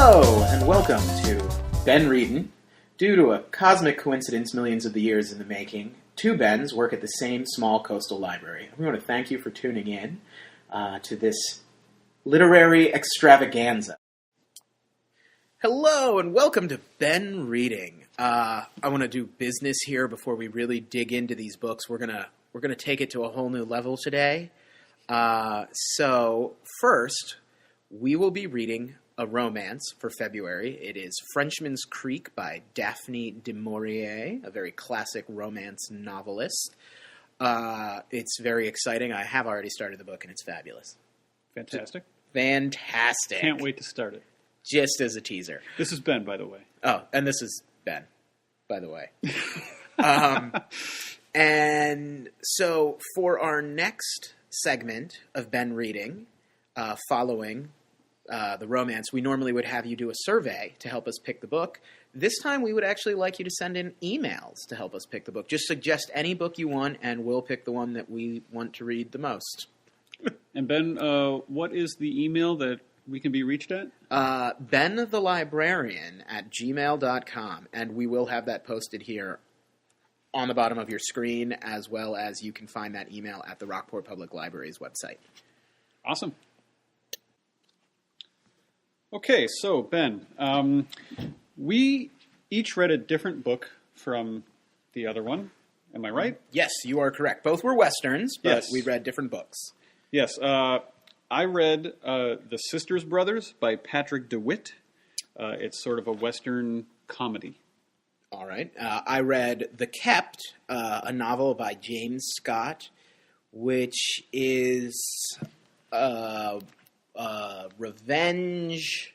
Hello, and welcome to Ben Readin. Due to a cosmic coincidence millions of the years in the making, two Bens work at the same small coastal library. We want to thank you for tuning in to this literary extravaganza. Hello, and welcome to Ben Reading. I want to do business here before we really dig into these books. We're gonna take it to a whole new level today. So first, we will be reading a romance for February. It is Frenchman's Creek by Daphne du Maurier, a very classic romance novelist. It's very exciting. I have already started the book, and it's fabulous. Fantastic. Fantastic. Can't wait to start it. Just as a teaser. This is Ben, by the way. Oh, and this is Ben, by the way. And so for our next segment of Ben Reading, following the romance, we normally would have you do a survey to help us pick the book. This time we would actually like you to send in emails to help us pick the book. Just suggest any book you want, and we'll pick the one that we want to read the most. And Ben, what is the email that we can be reached at? benthelibrarian@gmail.com, and we will have that posted here on the bottom of your screen, as well as you can find that email at the Rockport Public Library's website. Awesome. Okay, so Ben, we each read a different book from the other one. Am I right? Yes, you are correct. Both were Westerns, but Yes. we read different books. Yes, I read The Sisters Brothers by Patrick DeWitt. It's sort of a Western comedy. All right. I read The Kept, a novel by James Scott, which is a revenge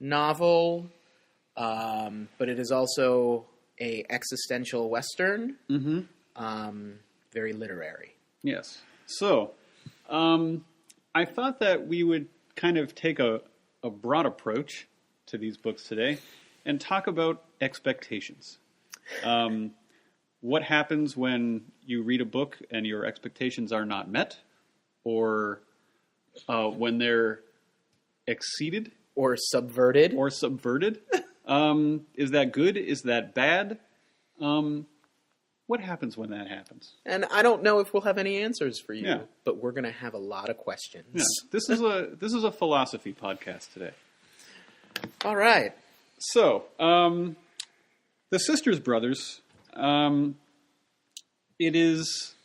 novel, but it is also a existential Western. Mm-hmm. Very literary. Yes. So, I thought that we would kind of take a broad approach to these books today and talk about expectations. What happens when you read a book and your expectations are not met, or when they're exceeded? Or subverted. Is that good? Is that bad? What happens when that happens? And I don't know if we'll have any answers for you, Yeah. but we're going to have a lot of questions. Yeah. This is a philosophy podcast today. All right. So, The Sisters Brothers, it's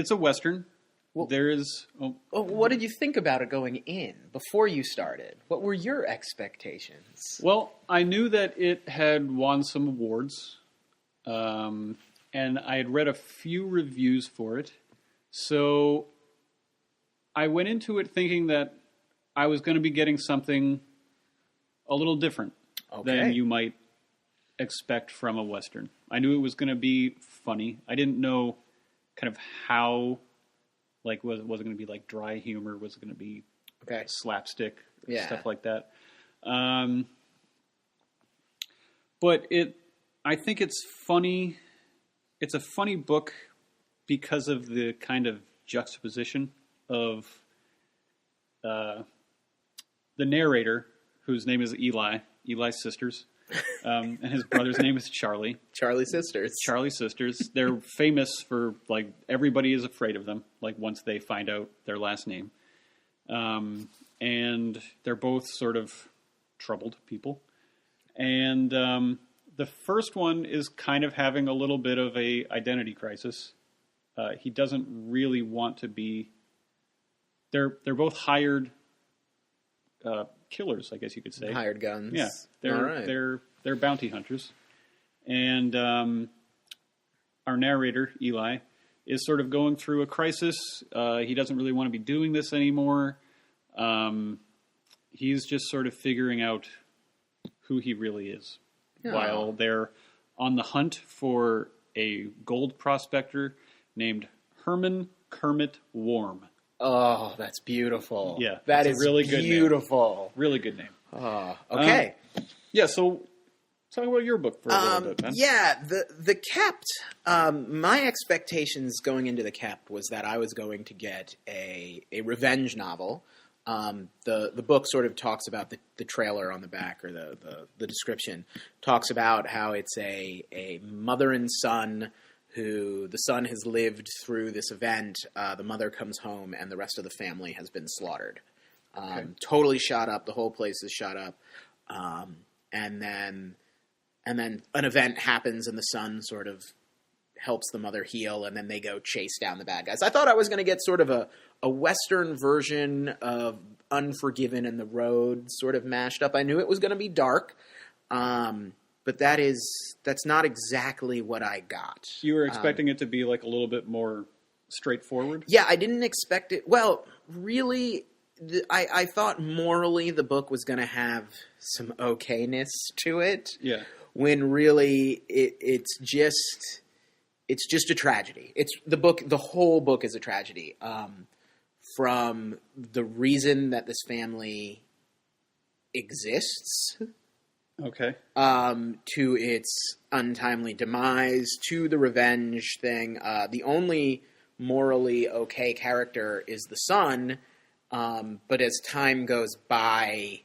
a Western. Well, there is... what did you think about it going in, before you started? What were your expectations? Well, I knew that it had won some awards, and I had read a few reviews for it. So, I went into it thinking that I was going to be getting something a little different than you might expect from a Western. I knew it was going to be funny. I didn't know kind of how, like, was it going to be like dry humor? Was it going to be slapstick? Stuff like that. But I think it's funny. It's a funny book because of the kind of juxtaposition of the narrator, whose name is Eli Sisters, and his brother's name is Charlie. Charlie Sisters. Charlie Sisters. They're famous for, like, everybody is afraid of them, like, once they find out their last name. And they're both sort of troubled people. And the first one is kind of having a little bit of a identity crisis. He doesn't really want to be... They're both hired... killers, I guess you could say. Hired guns. Yeah, they're bounty hunters, and our narrator Eli is sort of going through a crisis. He doesn't really want to be doing this anymore. He's just sort of figuring out who he really is, while they're on the hunt for a gold prospector named Herman Kermit Warm. Oh, that's beautiful. Yeah, that is really good. Beautiful. Really good name. Oh, okay. Yeah. So, talk about your book for a little bit, man. Yeah, the Kept. My expectations going into the Kept was that I was going to get a revenge novel The book sort of talks about the trailer on the back, or the description talks about how it's a mother and son who the son has lived through this event. The mother comes home and the rest of the family has been slaughtered. Totally shot up. The whole place is shot up. And then an event happens and the son sort of helps the mother heal, and then they go chase down the bad guys. I thought I was going to get sort of a Western version of Unforgiven and The Road sort of mashed up. I knew it was going to be dark, but that's not exactly what I got. You were expecting it to be like a little bit more straightforward? Yeah, I didn't expect it. Well, really, I thought morally the book was going to have some okayness to it. Yeah. When really it's just a tragedy. It's the whole book is a tragedy. From the reason that this family exists, okay, to its untimely demise, to the revenge thing. The only morally okay character is the son, but as time goes by,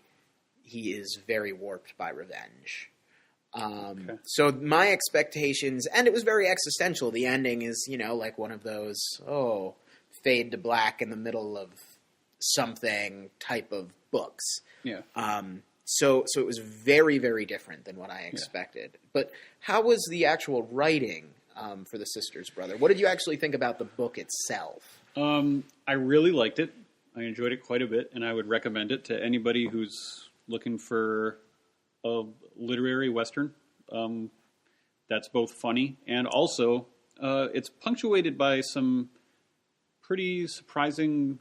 he is very warped by revenge. So my expectations, and it was very existential. The ending is, like one of those, fade to black in the middle of something type of books. Yeah. So it was very, very different than what I expected. Yeah. But how was the actual writing for the Sisters, brother? What did you actually think about the book itself? I really liked it. I enjoyed it quite a bit, and I would recommend it to anybody who's looking for a literary Western that's both funny and also it's punctuated by some pretty surprising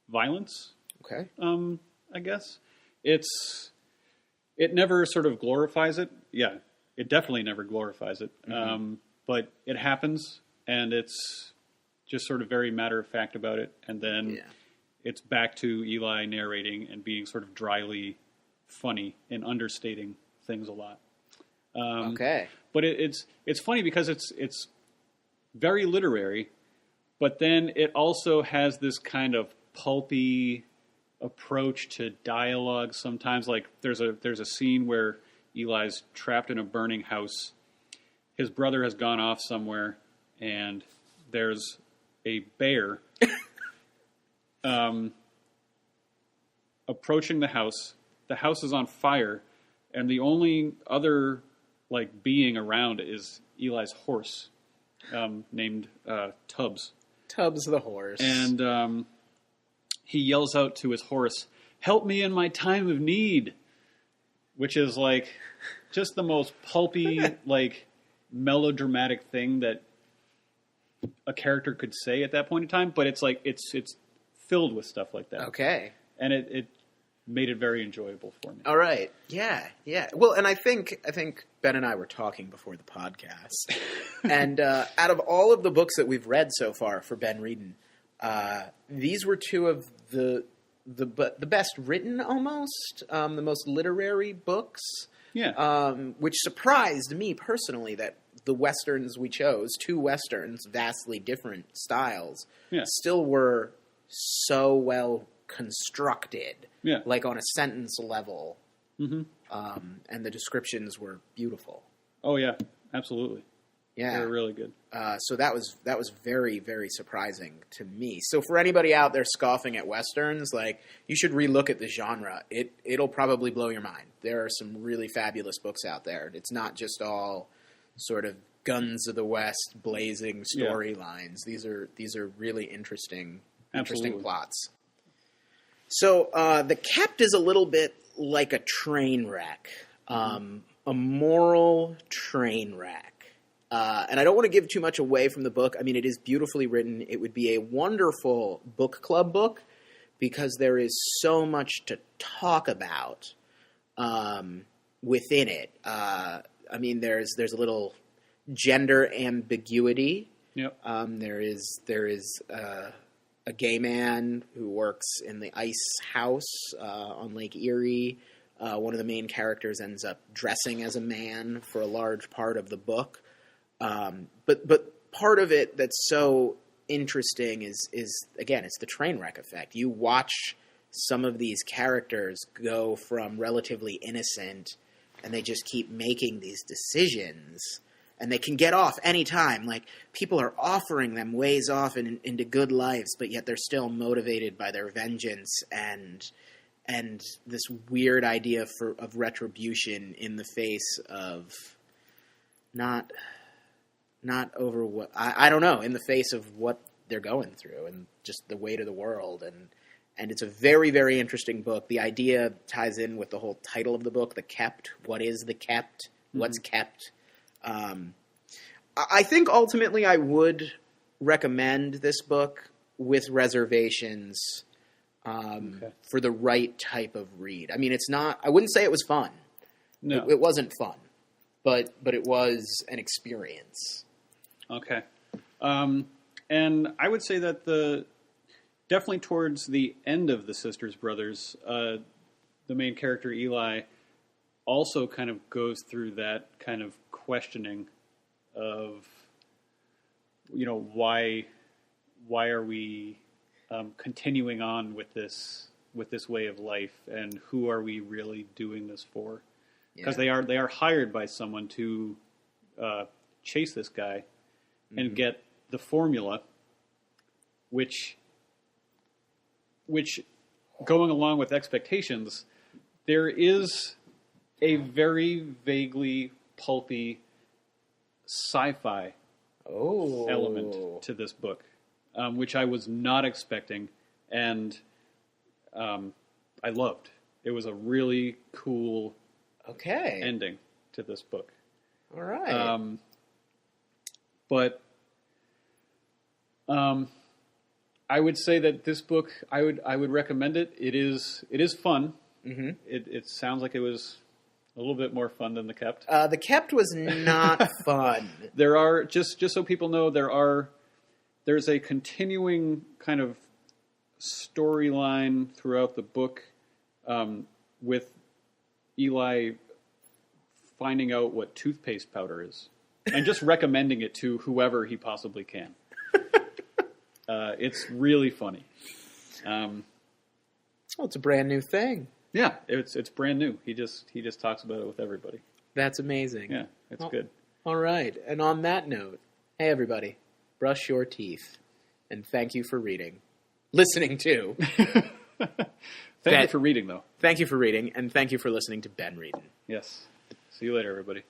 violence. Okay. I guess it never sort of glorifies it. Yeah, it definitely never glorifies it. Mm-hmm. But it happens, and it's just sort of very matter of fact about it, and then it's back to Eli narrating and being sort of dryly funny and understating things a lot. Okay. But it's funny because it's very literary, but then it also has this kind of pulpy approach to dialogue sometimes. Like there's a scene where Eli's trapped in a burning house. His brother has gone off somewhere, and there's a bear approaching the house. The house is on fire, and the only other being around is Eli's horse, named Tubbs. Tubbs the horse. And he yells out to his horse, "Help me in my time of need," which is just the most pulpy, melodramatic thing that a character could say at that point in time. But it's it's filled with stuff like that. Okay. And it made it very enjoyable for me. All right. Yeah. Well, and I think Ben and I were talking before the podcast. And out of all of the books that we've read so far for Ben Readin, these were two of the best written, almost, the most literary books. Yeah. Which surprised me personally that the Westerns we chose, two Westerns, vastly different styles, still were so well constructed, on a sentence level, and the descriptions were beautiful. Oh yeah, absolutely. Yeah, they were really good. So that was very, very surprising to me. So for anybody out there scoffing at Westerns, you should relook at the genre. It'll probably blow your mind. There are some really fabulous books out there. It's not just all sort of Guns of the West blazing storylines. These are really interesting plots. So The Kept is a little bit like a train wreck, a moral train wreck. And I don't want to give too much away from the book. I mean, it is beautifully written. It would be a wonderful book club book because there is so much to talk about within it. I mean, there's a little gender ambiguity. Yep. There is a gay man who works in the ice house on Lake Erie. One of the main characters ends up dressing as a man for a large part of the book. But part of it that's so interesting is again, it's the train wreck effect. You watch some of these characters go from relatively innocent and they just keep making these decisions and they can get off anytime. Like, people are offering them ways off into good lives, but yet they're still motivated by their vengeance and this weird idea of retribution in the face of not over what I don't know, in the face of what they're going through and just the weight of the world. And it's a very, very interesting book. The idea ties in with the whole title of the book, The Kept. What is the kept? What's kept? I think ultimately I would recommend this book with reservations for the right type of read. I mean, it's not, I wouldn't say it was fun. No. It wasn't fun, but it was an experience. Okay. And I would say that definitely towards the end of the Sisters Brothers, the main character, Eli, also kind of goes through that kind of questioning of, why are we continuing on with this way of life, and who are we really doing this for? Because they are hired by someone to chase this guy and get the formula, which going along with expectations, there is a very vaguely pulpy sci-fi element to this book, which I was not expecting, and I loved. It was a really cool ending to this book. All right. But I would say that this book, I would recommend it. It is fun. Mm-hmm. It sounds like it was a little bit more fun than The Kept. The Kept was not fun. There are, just so people know, there's a continuing kind of storyline throughout the book with Eli finding out what toothpaste powder is and just recommending it to whoever he possibly can. It's really funny. It's a brand new thing. Yeah, it's brand new. He just talks about it with everybody. That's amazing. Yeah, it's good. All right. And on that note, hey everybody, brush your teeth, and thank you for reading. Listening to. Thank you for reading, though. Thank you for reading, and thank you for listening to Ben Readin. Yes. See you later, everybody.